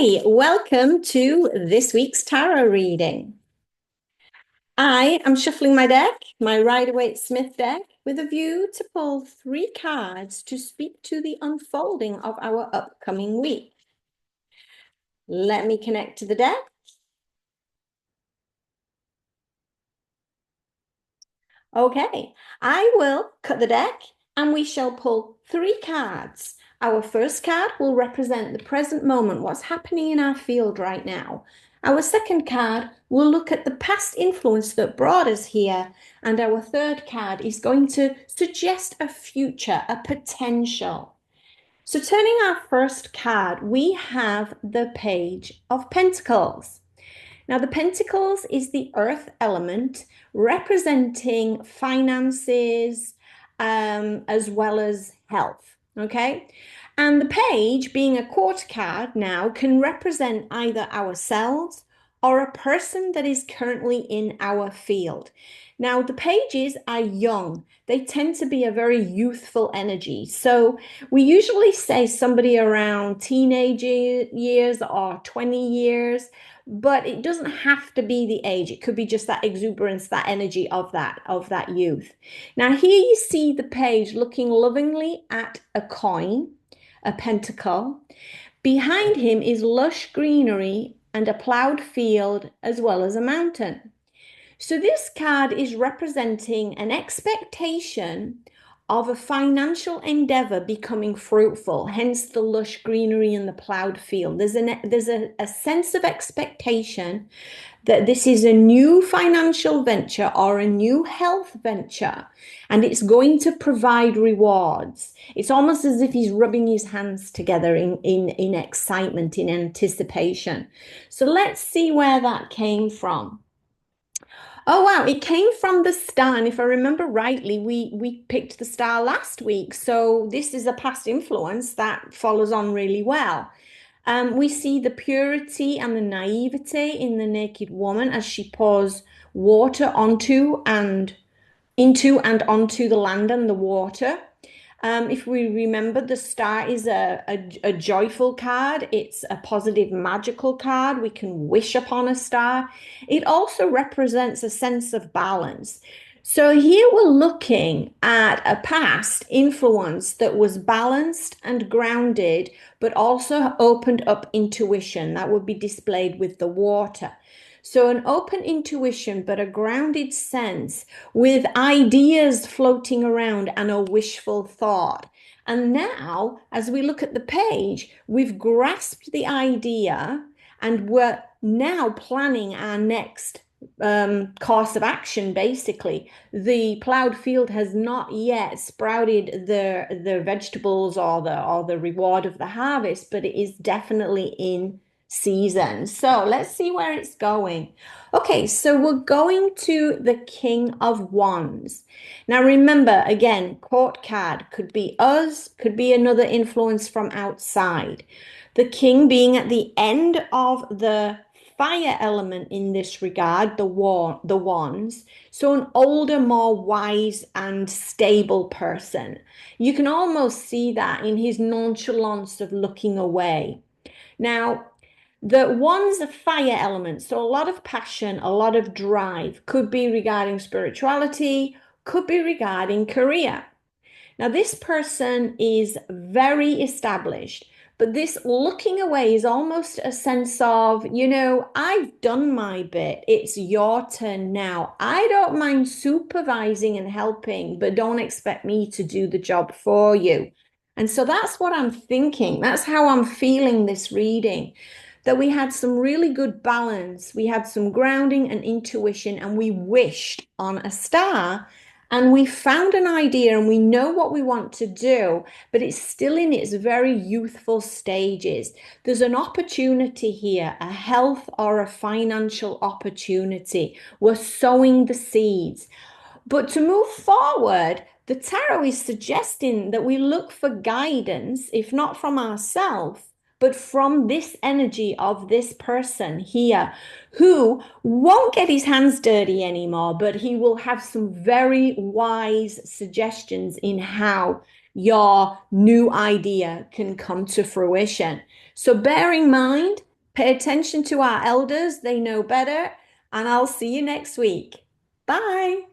Hi, welcome to this week's tarot reading. I am shuffling my deck, my Rider-Waite-Smith deck, with a view to pull 3 cards to speak to the unfolding of our upcoming week. Let me connect to the deck. Okay, I will cut the deck and we shall pull 3 cards. Our first card will represent the present moment, what's happening in our field right now. Our second card will look at the past influence that brought us here. And our third card is going to suggest a future, a potential. So turning our first card, we have the Page of Pentacles. Now, the Pentacles is the earth element representing finances as well as health, okay? And the page, being a court card now, can represent either ourselves or a person that is currently in our field. Now, the pages are young. They tend to be a very youthful energy. So we usually say somebody around teenage years or 20 years, but it doesn't have to be the age. It could be just that exuberance, that energy of that youth. Now here you see the page looking lovingly at a coin, a pentacle. Behind him is lush greenery and a plowed field as well as a mountain. So this card is representing an expectation of a financial endeavor becoming fruitful, hence the lush greenery and the plowed field. There's a sense of expectation that this is a new financial venture or a new health venture, and it's going to provide rewards. It's almost as if he's rubbing his hands together in excitement, in anticipation. So let's see where that came from. Oh wow, it came from the star. And if I remember rightly, we picked the star last week. So this is a past influence that follows on really well. We see the purity and the naivety in the naked woman as she pours water onto and into and onto the land and the water. If we remember, the star is a joyful card. It's a positive, magical card. We can wish upon a star. It also represents a sense of balance. So here we're looking at a past influence that was balanced and grounded, but also opened up intuition. That would be displayed with the water. So an open intuition, but a grounded sense with ideas floating around and a wishful thought. And now, as we look at the page, we've grasped the idea and we're now planning our next course of action. Basically, the plowed field has not yet sprouted the vegetables or the reward of the harvest, but it is definitely in season. So let's see where it's going. Okay, so we're going to the King of Wands. Now remember, again, court card could be us, could be another influence from outside. The king being at the end of the fire element in this regard, the wands. So an older, more wise and stable person. You can almost see that in his nonchalance of looking away. Now, the one's a fire element, so a lot of passion, a lot of drive, could be regarding spirituality, could be regarding career. Now, this person is very established, but this looking away is almost a sense of, I've done my bit. It's your turn now. I don't mind supervising and helping, but don't expect me to do the job for you. And so that's what I'm thinking. That's how I'm feeling this reading. That we had some really good balance. We had some grounding and intuition, and we wished on a star. And we found an idea and we know what we want to do, but it's still in its very youthful stages. There's an opportunity here, a health or a financial opportunity. We're sowing the seeds. But to move forward, the tarot is suggesting that we look for guidance, if not from ourselves, but from this energy of this person here who won't get his hands dirty anymore, but he will have some very wise suggestions in how your new idea can come to fruition. So bear in mind, Pay attention to our elders, they know better, and I'll see you next week. Bye.